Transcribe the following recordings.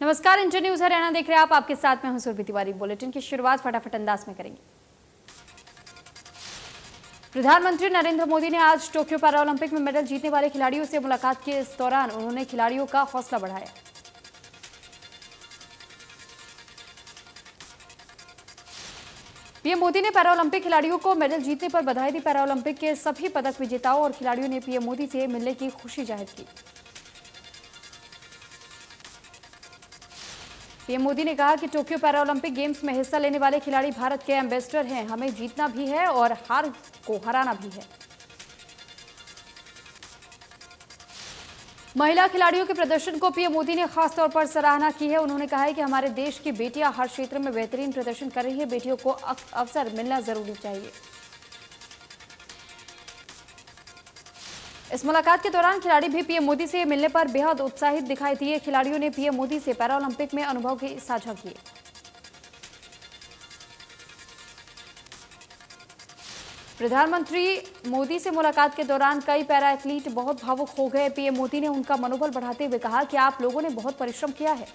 नमस्कार, inter news Haryana देख रहे हैं आप। आपके साथ में हूं सुरभि तिवारी। बुलेटिन की शुरुआत फटाफट अंदाज में करेंगे। प्रधानमंत्री नरेंद्र मोदी ने आज टोक्यो पैरालंपिक में मेडल जीतने वाले खिलाड़ियों से मुलाकात की। इस दौरान उन्होंने खिलाड़ियों का हौसला बढ़ाया। पीएम मोदी ने पैरालंपिक खिलाड़ियों को मेडल जीतने पर बधाई दी। पैरालंपिक के सभी पदक विजेताओं और खिलाड़ियों ने पीएम मोदी से मिलने की खुशी जाहिर की। पीएम मोदी ने कहा कि टोक्यो पैरालंपिक गेम्स में हिस्सा लेने वाले खिलाड़ी भारत के एम्बेसडर हैं। हमें जीतना भी है और हार को हराना भी है। महिला खिलाड़ियों के प्रदर्शन को पीएम मोदी ने खास तौर पर सराहना की है। उन्होंने कहा है कि हमारे देश की बेटियां हर क्षेत्र में बेहतरीन प्रदर्शन कर रही है। बेटियों को अवसर मिलना जरूरी चाहिए। इस मुलाकात के दौरान खिलाड़ी भी पीएम मोदी से मिलने पर बेहद उत्साहित दिखाई दिए। खिलाड़ियों ने पीएम मोदी से पैरालंपिक में अनुभव की साझा किए। प्रधानमंत्री मोदी से मुलाकात के दौरान कई पैरा एथलीट बहुत भावुक हो गए। पीएम मोदी ने उनका मनोबल बढ़ाते हुए कहा कि आप लोगों ने बहुत परिश्रम किया है।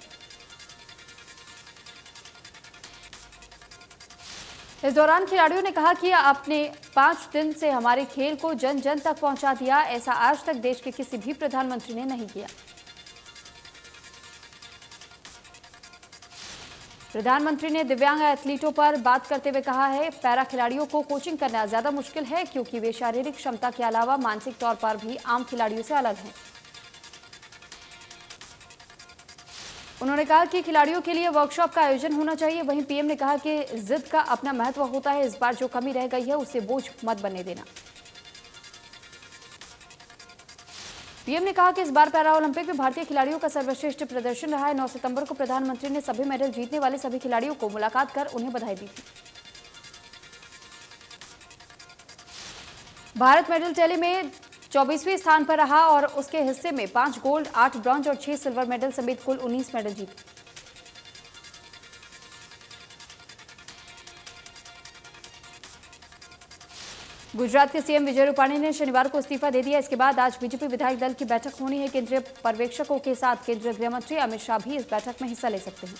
इस दौरान खिलाड़ियों ने कहा कि आपने 5 दिन से हमारे खेल को जन जन तक पहुंचा दिया। ऐसा आज तक देश के किसी भी प्रधानमंत्री ने नहीं किया। प्रधानमंत्री ने दिव्यांग एथलीटों पर बात करते हुए कहा है, पैरा खिलाड़ियों को कोचिंग करना ज्यादा मुश्किल है क्योंकि वे शारीरिक क्षमता के अलावा मानसिक तौर पर भी आम खिलाड़ियों से अलग हैं। उन्होंने कहा कि खिलाड़ियों के लिए वर्कशॉप का आयोजन होना चाहिए। वहीं पीएम ने कहा कि जिद का अपना महत्व होता है। इस बार जो कमी रह गई है उसे बोझ मत बनने देना। पीएम ने कहा कि इस बार पैरालंपिक में भारतीय खिलाड़ियों का सर्वश्रेष्ठ प्रदर्शन रहा है। 9 सितंबर को प्रधानमंत्री ने सभी मेडल जीतने वाले सभी खिलाड़ियों को मुलाकात कर उन्हें बधाई दी थी। भारत मेडल टैली में 24वें स्थान पर रहा और उसके हिस्से में 5 गोल्ड, 8 ब्रॉन्ज और 6 सिल्वर मेडल समेत कुल 19 मेडल जीते। गुजरात के सीएम विजय रूपाणी ने शनिवार को इस्तीफा दे दिया। इसके बाद आज बीजेपी विधायक दल की बैठक होनी है। केंद्रीय पर्यवेक्षकों के साथ केंद्रीय गृह मंत्री अमित शाह भी इस बैठक में हिस्सा ले सकते हैं।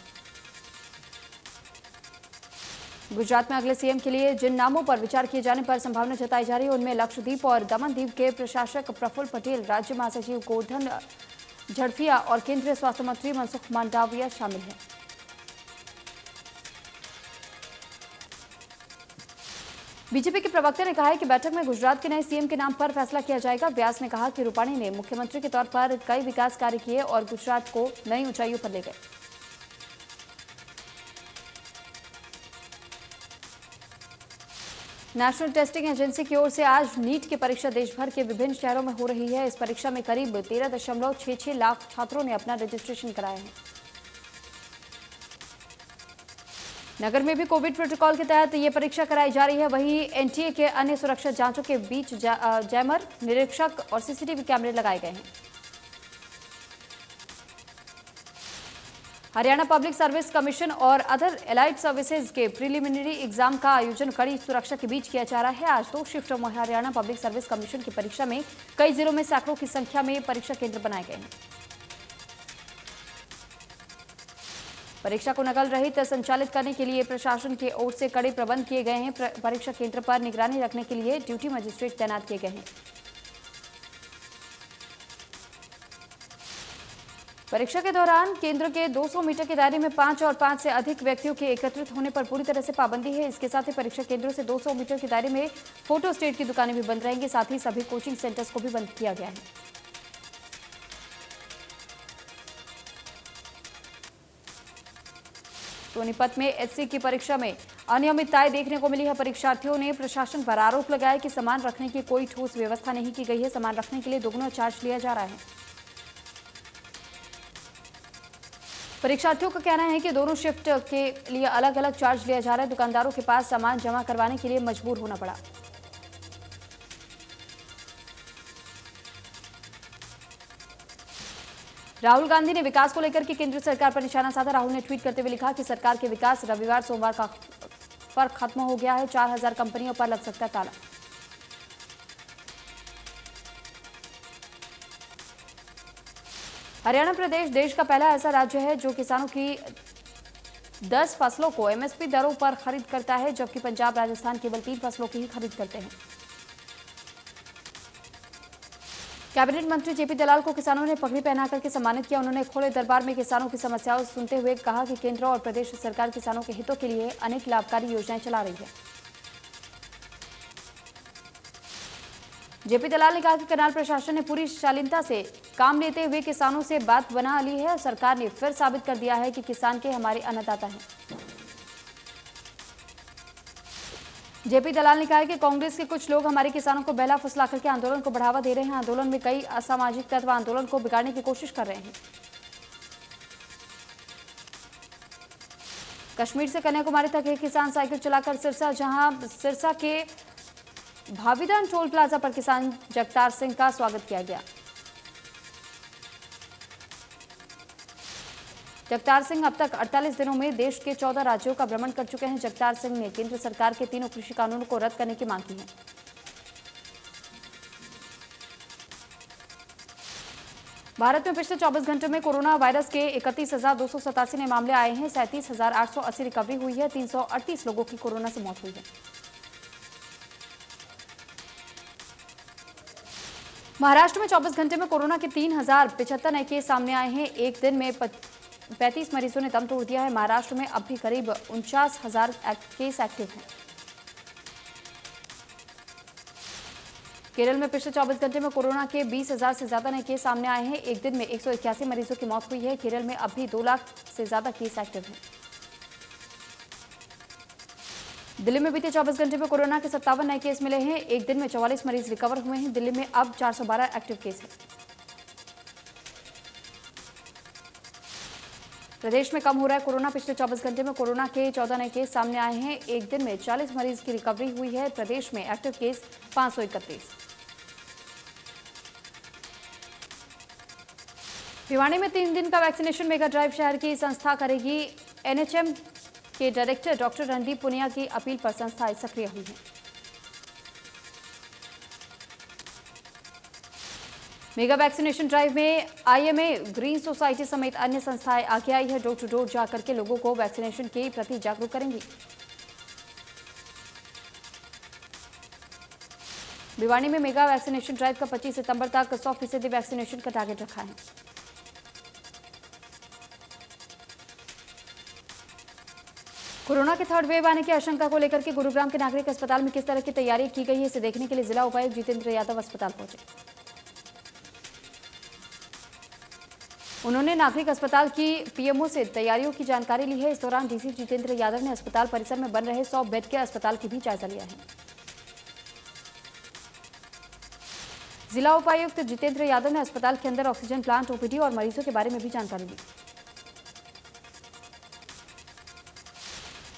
गुजरात में अगले सीएम के लिए जिन नामों पर विचार किए जाने पर संभावना जताई जा रही है उनमें लक्षद्वीप और दमन दीव के प्रशासक प्रफुल्ल पटेल, राज्य महासचिव गोवर्धन झड़फिया और केंद्रीय स्वास्थ्य मंत्री मनसुख मांडविया शामिल हैं। बीजेपी के प्रवक्ता ने कहा है कि बैठक में गुजरात के नए सीएम के नाम पर फैसला किया जाएगा। व्यास ने कहा कि रूपाणी ने मुख्यमंत्री के तौर पर कई विकास कार्य किए और गुजरात को नई ऊंचाइयों पर ले गए। नेशनल टेस्टिंग एजेंसी की ओर से आज नीट की परीक्षा देश भर के विभिन्न शहरों में हो रही है। इस परीक्षा में करीब 13.66 लाख छात्रों ने अपना रजिस्ट्रेशन कराया है। नगर में भी कोविड प्रोटोकॉल के तहत ये परीक्षा कराई जा रही है। वहीं एनटीए के अन्य सुरक्षा जांचों के बीच जैमर, निरीक्षक और सीसीटीवी कैमरे लगाए गए हैं। हरियाणा पब्लिक सर्विस कमीशन और अदर एलाइड सर्विसेज के प्रीलिमिनरी एग्जाम का आयोजन कड़ी सुरक्षा के बीच किया जा रहा है। आज 2 शिफ्टों में हरियाणा पब्लिक सर्विस कमीशन की परीक्षा में कई जिलों में सैकड़ों की संख्या में परीक्षा केंद्र बनाए गए हैं। परीक्षा को नकल रहित संचालित करने के लिए प्रशासन की ओर से कड़े प्रबंध किए गए हैं। परीक्षा केंद्र पर निगरानी रखने के लिए ड्यूटी मजिस्ट्रेट तैनात किए गए हैं। परीक्षा के दौरान केंद्र के 200 मीटर के दायरे में 5 और 5 से अधिक व्यक्तियों के एकत्रित होने पर पूरी तरह से पाबंदी है। इसके साथ ही परीक्षा केंद्रों से 200 मीटर के दायरे में फोटो स्टेट की दुकानें भी बंद रहेंगी। साथ ही सभी कोचिंग सेंटर्स को भी बंद किया गया है। सोनीपत में एचसी की परीक्षा में अनियमितताएं देखने को मिली है। परीक्षार्थियों ने प्रशासन पर आरोप लगाया कि सामान रखने की कोई ठोस व्यवस्था नहीं की गई है। सामान रखने के लिए दोगुना चार्ज लिया जा रहा है। परीक्षार्थियों का कहना है कि दोनों शिफ्ट के लिए अलग अलग चार्ज लिया जा रहा है। दुकानदारों के पास सामान जमा करवाने के लिए मजबूर होना पड़ा। राहुल गांधी ने विकास को लेकर के केंद्र सरकार पर निशाना साधा। राहुल ने ट्वीट करते हुए लिखा कि सरकार के विकास रविवार सोमवार पर खत्म हो गया है। 4000 कंपनियों पर लग सकता है ताला। हरियाणा प्रदेश देश का पहला ऐसा राज्य है जो किसानों की 10 फसलों को एमएसपी दरों पर खरीद करता है, जबकि पंजाब राजस्थान केवल 3 फसलों की ही खरीद करते हैं। कैबिनेट मंत्री जेपी दलाल को किसानों ने पगड़ी पहना करके सम्मानित किया। उन्होंने खुले दरबार में किसानों की समस्याओं सुनते हुए कहा कि केंद्र और प्रदेश सरकार किसानों के हितों के लिए अनेक लाभकारी योजनाएं चला रही है। जेपी दलाल ने कहा कि करनाल प्रशासन ने पूरी शालीनता से काम लेते हुए किसानों से बात बना ली है और सरकार ने फिर साबित कर दिया है कि किसान के हमारे अन्नदाता हैं। जेपी दलाल ने कहा है कि कांग्रेस के कुछ लोग हमारे किसानों को बहला फुसला करके आंदोलन को बढ़ावा दे रहे हैं। आंदोलन में कई असामाजिक तत्व आंदोलन को बिगाड़ने की कोशिश कर रहे हैं। कश्मीर से कन्याकुमारी तक एक किसान साइकिल चलाकर सिरसा के भावीदान टोल प्लाजा पर किसान जगतार सिंह का स्वागत किया गया। जगतार सिंह अब तक 48 दिनों में देश के 14 राज्यों का भ्रमण कर चुके हैं। जगतार सिंह ने केंद्र सरकार के तीनों कृषि कानूनों को रद्द करने की मांग की है। भारत में पिछले 24 घंटों में कोरोना वायरस के 31,287 नए मामले आए हैं। 37,880 रिकवरी हुई है। 338 लोगों की कोरोना से मौत हुई है। महाराष्ट्र में 24 घंटे में कोरोना के 3,075 नए केस सामने आए हैं। एक दिन में 35 मरीजों ने दम तोड़ दिया है। महाराष्ट्र में अब भी करीब 49,000 केस एक्टिव हैं। केरल में पिछले 24 घंटे में कोरोना के 20,000 से ज्यादा नए केस सामने आए हैं। एक दिन में 181 मरीजों की मौत हुई है। केरल में अब भी 2 लाख से ज्यादा केस एक्टिव हैं। दिल्ली में बीते 24 घंटे में कोरोना के 57 नए केस मिले हैं। एक दिन में 44 मरीज रिकवर हुए हैं। दिल्ली में अब 412 एक्टिव केस हैं। प्रदेश में कम हो रहा है कोरोना। पिछले 24 घंटे में कोरोना के 14 नए केस सामने आए हैं। एक दिन में 40 मरीज की रिकवरी हुई है। प्रदेश में एक्टिव केस 531। भिवाड़ी में 3 दिन का वैक्सीनेशन मेगा ड्राइव शहर की संस्था करेगी। एनएचएम के डायरेक्टर डॉक्टर रणदीप पुनिया की अपील पर संस्था सक्रिय हुई है। मेगा वैक्सीनेशन ड्राइव में आईएमए, ग्रीन सोसाइटी समेत अन्य संस्थाएं आगे आई है। डोर टू डोर जाकर के लोगों को वैक्सीनेशन के प्रति जागरूक करेंगी। भिवाड़ी में मेगा वैक्सीनेशन ड्राइव का 25 सितंबर तक 100% वैक्सीनेशन का टारगेट रखा है। कोरोना के थर्ड वेव आने की आशंका को लेकर के गुरुग्राम के नागरिक अस्पताल में किस तरह की तैयारी की गई है, इसे देखने के लिए जिला उपायुक्त जितेंद्र यादव अस्पताल पहुंचे। उन्होंने नागरिक अस्पताल की पीएमओ से तैयारियों की जानकारी ली है। इस दौरान डीसी जितेंद्र यादव ने अस्पताल परिसर में बन रहे 100 बेड के अस्पताल की भी जायजा लिया है। जिला उपायुक्त जितेंद्र यादव ने अस्पताल के अंदर ऑक्सीजन प्लांट, ओपीडी और मरीजों के बारे में भी जानकारी दी।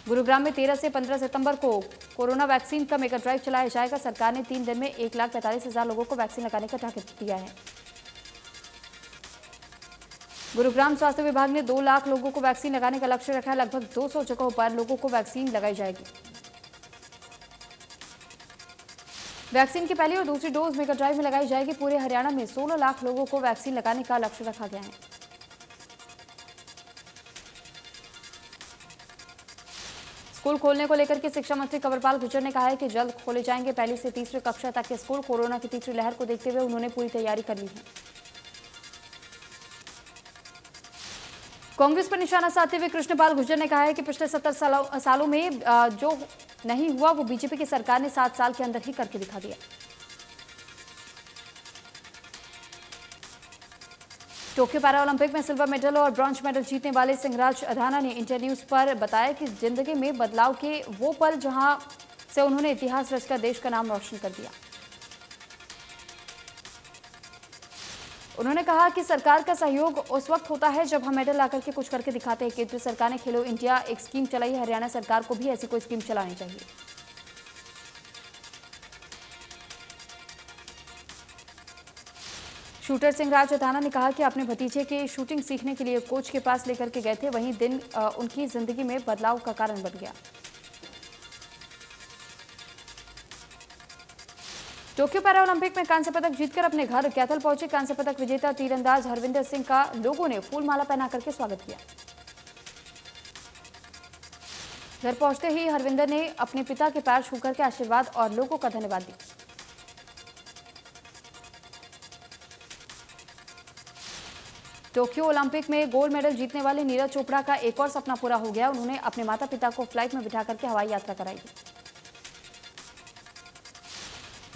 गुरुग्राम में 13 से 15 सितंबर को कोरोना वैक्सीन का मेगा ड्राइव चलाया जाएगा। सरकार ने 3 दिन में 1,45,000 लोगों को वैक्सीन लगाने का टारगेट दिया है। गुरुग्राम स्वास्थ्य विभाग ने 2 लाख लोगों को वैक्सीन लगाने का लक्ष्य रखा है। लगभग 200 जगहों पर लोगों को वैक्सीन लगाई जाएगी। वैक्सीन की पहली और दूसरी डोज मेगा ड्राइव में लगाई जाएगी। पूरे हरियाणा में 16 लाख लोगों को वैक्सीन लगाने का लक्ष्य रखा गया है। स्कूल खोलने को लेकर के शिक्षा मंत्री कंवरपाल गुर्जर ने कहा है कि जल्द खोले जाएंगे। पहली से तीसरी कक्षा तक के स्कूल। कोरोना की तीसरी लहर को देखते हुए उन्होंने पूरी तैयारी कर ली है। कांग्रेस पर निशाना साधते हुए कृष्णपाल गुर्जर ने कहा है कि पिछले 70 सालों में जो नहीं हुआ वो बीजेपी की सरकार ने 7 साल के अंदर ही करके दिखा दिया। टोक्यो पैरा ओलंपिक में सिल्वर मेडल और ब्रॉन्ज मेडल जीतने वाले सिंहराज अधाना ने इंडिया न्यूज पर बताया कि जिंदगी में बदलाव के वो पल जहां से उन्होंने इतिहास रचकर देश का नाम रोशन कर दिया। उन्होंने कहा कि सरकार का सहयोग उस वक्त होता है जब हम मेडल लाकर के कुछ करके दिखाते हैं। केंद्र सरकार ने खेलो इंडिया एक स्कीम चलाई है। हरियाणा सरकार को भी ऐसी कोई स्कीम चलानी चाहिए। शूटर सिंहराज अधाना ने कहा कि अपने भतीजे के शूटिंग सीखने के लिए कोच के पास लेकर के गए थे। वहीं दिन उनकी जिंदगी में बदलाव का कारण बन गया। टोक्यो पैरालंपिक में कांस्य पदक जीतकर अपने घर कैथल पहुंचे कांस्य पदक विजेता तीरंदाज हरविंदर सिंह का लोगों ने फूलमाला पहना करके स्वागत किया। घर पहुंचते ही हरविंदर ने अपने पिता के पैर छू करके आशीर्वाद और लोगों का धन्यवाद दिया। टोक्यो ओलंपिक में गोल्ड मेडल जीतने वाले नीरज चोपड़ा का एक और सपना पूरा हो गया। उन्होंने अपने माता पिता को फ्लाइट में बिठा करके हवाई यात्रा कराई।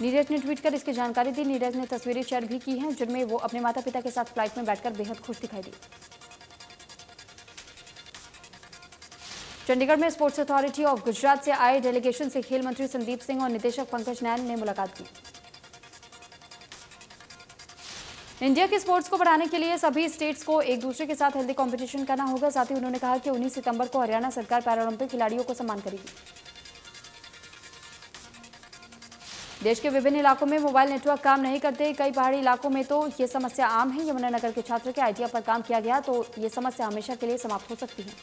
नीरज ने ट्वीट कर इसकी जानकारी दी। नीरज ने तस्वीरें शेयर भी की हैं जिनमें वो अपने माता पिता के साथ फ्लाइट में बैठकर बेहद खुश दिखाई दी। चंडीगढ़ में स्पोर्ट्स अथॉरिटी ऑफ गुजरात से आए डेलीगेशन से खेल मंत्री संदीप सिंह और निदेशक पंकज नैन ने मुलाकात की। इंडिया के स्पोर्ट्स को बढ़ाने के लिए सभी स्टेट्स को एक दूसरे के साथ हेल्दी कंपटीशन करना होगा। साथ ही उन्होंने कहा कि 19 सितंबर को हरियाणा सरकार पैरालंपिक खिलाड़ियों को सम्मान करेगी। देश के विभिन्न इलाकों में मोबाइल नेटवर्क काम नहीं करते। कई पहाड़ी इलाकों में तो ये समस्या आम है। यमुनानगर के छात्र के आइडिया पर काम किया गया तो ये समस्या हमेशा के लिए समाप्त हो सकती है।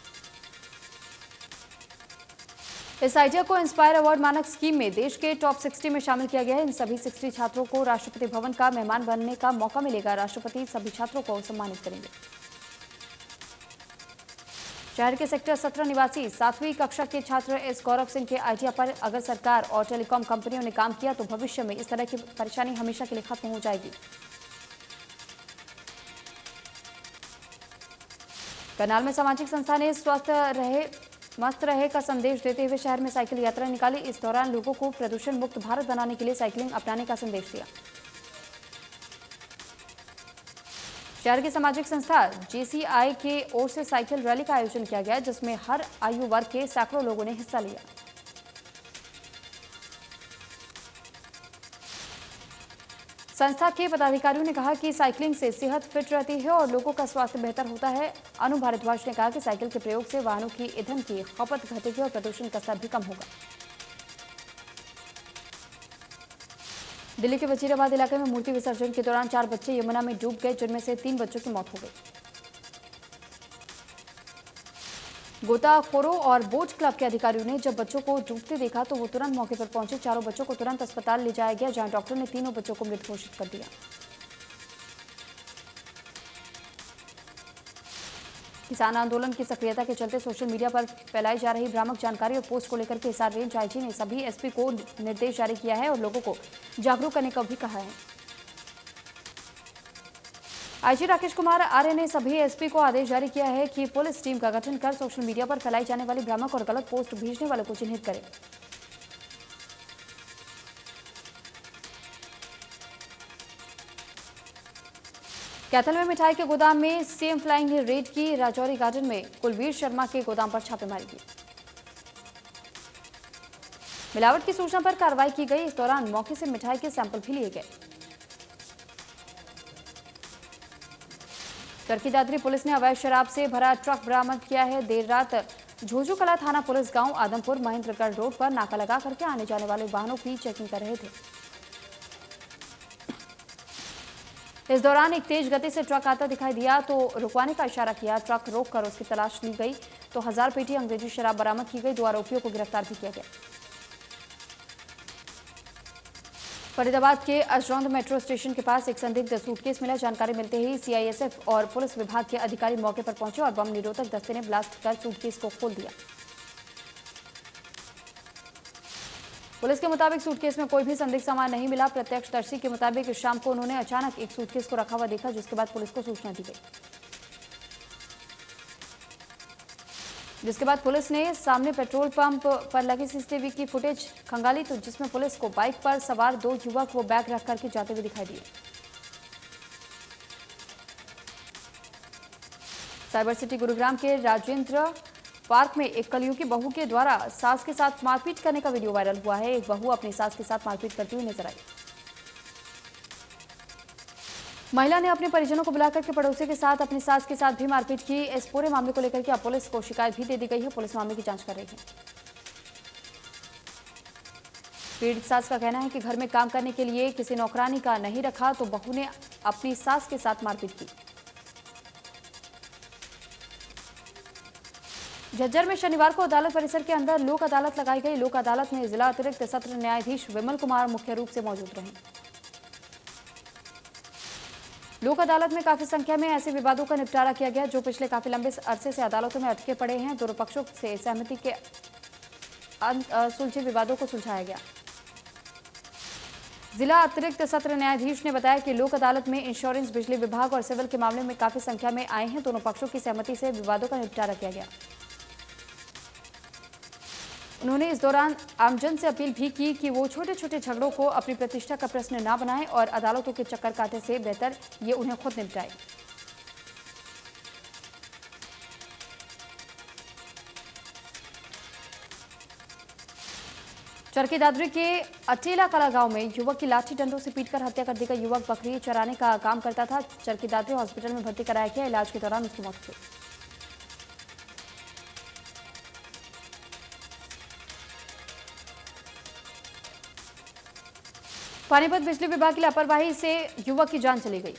इस आइडिया को इंस्पायर अवार्ड मानक स्कीम में देश के टॉप 60 में शामिल किया गया है। इन सभी 60 छात्रों को राष्ट्रपति भवन का मेहमान बनने का मौका मिलेगा। राष्ट्रपति सभी छात्रों को सम्मानित करेंगे। शहर के सेक्टर 17 निवासी 7वीं कक्षा के छात्र एस गौरव सिंह के आइडिया पर अगर सरकार और टेलीकॉम कंपनियों ने काम किया तो भविष्य में इस तरह की परेशानी हमेशा के लिए खत्म हो जाएगी। करनाल में सामाजिक संस्था ने स्वस्थ रहे मस्त रहे का संदेश देते हुए शहर में साइकिल यात्रा निकाली। इस दौरान लोगों को प्रदूषण मुक्त भारत बनाने के लिए साइकिलिंग अपनाने का संदेश दिया। शहर की सामाजिक संस्था जेसीआई के ओर से साइकिल रैली का आयोजन किया गया जिसमें हर आयु वर्ग के सैकड़ों लोगों ने हिस्सा लिया। संस्था के पदाधिकारियों ने कहा कि साइकिलिंग से सेहत फिट रहती है और लोगों का स्वास्थ्य बेहतर होता है। अनु भारद्वाज ने कहा कि साइकिल के प्रयोग से वाहनों की ईंधन की खपत घटेगी और प्रदूषण का स्तर भी कम होगा। दिल्ली के वजीराबाद इलाके में मूर्ति विसर्जन के दौरान 4 बच्चे यमुना में डूब गए जिनमें से 3 बच्चों की मौत हो गई। गोताखोरों और बोट क्लब के अधिकारियों ने जब बच्चों को डूबते देखा तो वो तुरंत मौके पर पहुंचे। चारों बच्चों को तुरंत अस्पताल ले जाया गया जहां डॉक्टर ने तीनों बच्चों को मृत घोषित कर दिया। किसान आंदोलन की सक्रियता के चलते सोशल मीडिया पर फैलाई जा रही भ्रामक जानकारी और पोस्ट को लेकर के हिसार रेंज आईजी ने सभी एसपी को निर्देश जारी किया है और लोगों को जागरूक करने का भी कहा है। आईजी राकेश कुमार आर्य ने सभी एसपी को आदेश जारी किया है कि पुलिस टीम का गठन कर सोशल मीडिया पर फैलाई जाने वाली भ्रामक और गलत पोस्ट भेजने वालों को चिन्हित करें। कैथल में मिठाई के गोदाम में सीएम फ्लाइंग ने रेड की। राजौरी गार्डन में कुलवीर शर्मा के गोदाम पर छापेमारी की। मिलावट की सूचना पर कार्रवाई की गई। इस दौरान मौके से मिठाई के सैंपल भी लिए गए। चरखी दादरी पुलिस ने अवैध शराब से भरा ट्रक बरामद किया है। देर रात झोझूकला थाना पुलिस गांव आदमपुर महेंद्रगढ़ रोड पर नाका लगा करके आने जाने वाले वाहनों की चेकिंग कर रहे थे। इस दौरान एक तेज गति से ट्रक आता दिखाई दिया तो रुकवाने का इशारा किया। ट्रक रोककर उसकी तलाश ली गई तो 1000 पेटी अंग्रेजी शराब बरामद की गई। 2 आरोपियों को गिरफ्तार भी किया गया। फरीदाबाद के अजरौंद मेट्रो स्टेशन के पास एक संदिग्ध सूटकेस मिला। जानकारी मिलते ही सीआईएसएफ और पुलिस विभाग के अधिकारी मौके पर पहुंचे और बम निरोधक दस्ते ने ब्लास्ट कर सूटकेस को खोल दिया। पुलिस के मुताबिक सूटकेस में कोई भी संदिग्ध सामान नहीं मिला। प्रत्यक्षदर्शी के मुताबिक शाम को उन्होंने अचानक एक सूटकेस को रखा हुआ देखा जिसके बाद पुलिस को सूचना दी गई। जिसके बाद पुलिस ने सामने पेट्रोल पंप पर लगी सीसीटीवी की फुटेज खंगाली तो जिसमें पुलिस को बाइक पर सवार 2 युवक वो बैग रख करके जाते हुए दिखाई दिए। साइबर सिटी गुरुग्राम के राजेंद्र पार्क में एक कलयुगी बहू के द्वारा सास के साथ मारपीट करने का वीडियो वायरल हुआ है। एक बहू अपनी सास के साथ मारपीट करती हुई नजर आई। महिला ने अपने परिजनों को बुलाकर के पड़ोसी के साथ अपनी सास के साथ भी मारपीट की। इस पूरे मामले को लेकर के अब पुलिस को शिकायत भी दे दी गई है। पुलिस मामले की जांच कर रही है। पीड़ित सास का कहना है कि घर में काम करने के लिए किसी नौकरानी का नहीं रखा तो बहू ने अपनी सास के साथ मारपीट की। झज्जर में शनिवार को अदालत परिसर के अंदर लोक अदालत लगाई गई। लोक अदालत में जिला अतिरिक्त सत्र न्यायाधीश विमल कुमार मुख्य रूप से मौजूद रहे। लोक अदालत में काफी संख्या में ऐसे विवादों का निपटारा किया गया जो पिछले काफी लंबे अरसे से अदालतों में अटके पड़े हैं। दोनों पक्षों से सहमति के सुलझे विवादों को सुलझाया गया। जिला अतिरिक्त सत्र न्यायाधीश ने बताया कि लोक अदालत में इंश्योरेंस, बिजली विभाग और सिविल के मामले में काफी संख्या में आए हैं। दोनों पक्षों की सहमति से विवादों का निपटारा किया गया। उन्होंने इस दौरान आमजन से अपील भी की कि वो छोटे छोटे झगड़ों को अपनी प्रतिष्ठा का प्रश्न न बनाएं और अदालतों के चक्कर काटने से बेहतर ये उन्हें खुद निपटाए। चरखी दादरी के अटेला कला गांव में युवक की लाठी डंडों से पीटकर हत्या कर दी गई। युवक बकरी चराने का काम करता था। चरखी दादरी हॉस्पिटल में भर्ती कराया गया। इलाज के दौरान उसकी मौत हो गई। पानीपत बिजली विभाग की लापरवाही से युवक की जान चली गई।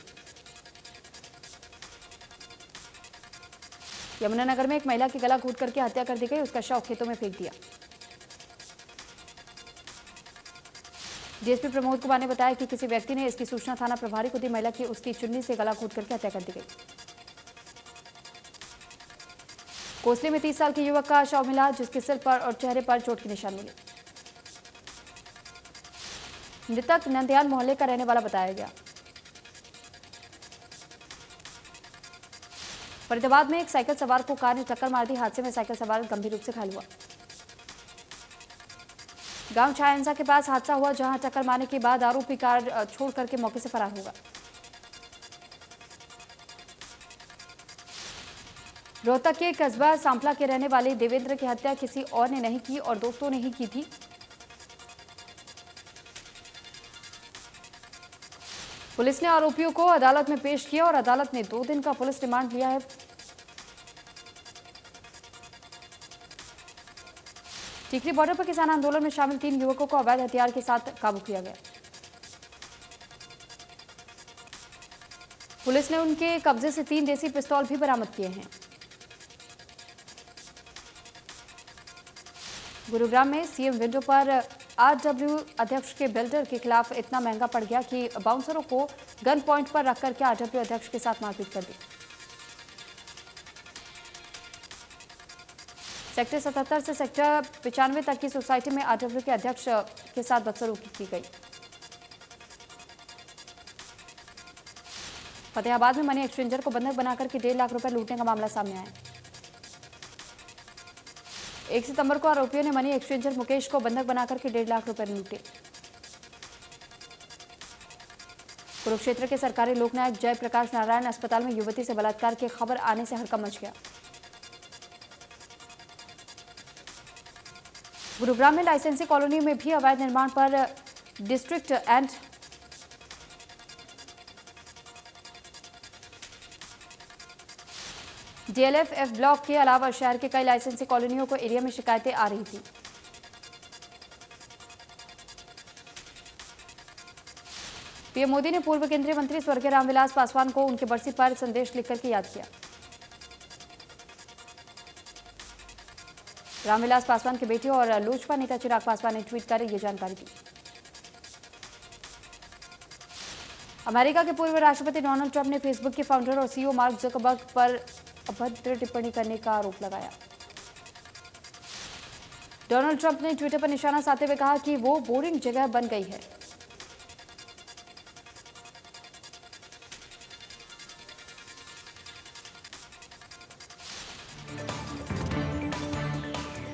यमुनानगर में एक महिला की गला घोंट करके हत्या कर दी गई। उसका शव खेतों में फेंक दिया। डीएसपी प्रमोद कुमार ने बताया कि किसी व्यक्ति ने इसकी सूचना थाना प्रभारी को दी। महिला की उसकी चुन्नी से गला घोंट करके हत्या कर दी गई। कोसली में 30 साल के युवक का शव मिला जिसके सिर पर और चेहरे पर चोट के निशान मिले। मृतक नंदयाल मोहल्ले का रहने वाला बताया गया। फरीदाबाद में एक साइकिल सवार को कार ने टक्कर मार दी। हादसे में साइकिल सवार गंभीर रूप से घायल हुआ। गांव छायांसा के पास हादसा हुआ जहां टक्कर मारने के बाद आरोपी कार छोड़ करके मौके से फरार होगा। रोहतक के कस्बा सांपला के रहने वाले देवेंद्र की हत्या किसी और ने नहीं की और दोस्तों ने ही की थी। पुलिस ने आरोपियों को अदालत में पेश किया और अदालत ने 2 दिन का पुलिस रिमांड लिया है। टिकरी बॉर्डर पर किसान आंदोलन में शामिल 3 युवकों को अवैध हथियार के साथ काबू किया गया। पुलिस ने उनके कब्जे से 3 देसी पिस्तौल भी बरामद किए हैं। गुरुग्राम में सीएम विंडो पर आरडब्ल्यू अध्यक्ष के बिल्डर के खिलाफ इतना महंगा पड़ गया कि बाउंसरों को गन पॉइंट पर रखकर के आरडब्ल्यू अध्यक्ष के साथ मारपीट कर दी। सेक्टर 77 से सेक्टर 95 तक की सोसाइटी में आरडब्ल्यू के अध्यक्ष के साथ बदसलूकी की गई। फतेहाबाद में मनी एक्सचेंजर को बंधक बनाकर के 1.5 लाख रुपए लूटने का मामला सामने आया। 1 सितंबर को आरोपियों ने मनी एक्सचेंजर मुकेश को बंधक बनाकर के 1.5 लाख रुपए लूटे। कुरुक्षेत्र के सरकारी लोकनायक जयप्रकाश नारायण अस्पताल में युवती से बलात्कार की खबर आने से हड़कंप मच गया। गुरुग्राम में लाइसेंसी कॉलोनी में भी अवैध निर्माण पर डिस्ट्रिक्ट एंड डीएलएफ ब्लॉक के अलावा शहर के कई लाइसेंसी कॉलोनियों को एरिया में शिकायतें आ रही थी। पीएम मोदी ने पूर्व केंद्रीय मंत्री स्वर्गीय रामविलास पासवान को उनकी बरसी पर संदेश लिखकर के याद किया। रामविलास पासवान के बेटे और लोजपा नेता चिराग पासवान ने ट्वीट कर ये जानकारी दी। अमेरिका के पूर्व राष्ट्रपति डोनाल्ड ट्रंप ने फेसबुक के फाउंडर और सीईओ मार्क जकरबर्ग पर अभद्र टिप्पणी करने का आरोप लगाया। डोनाल्ड ट्रंप ने ट्विटर पर निशाना साधते हुए कहा कि वो बोरिंग जगह बन गई है।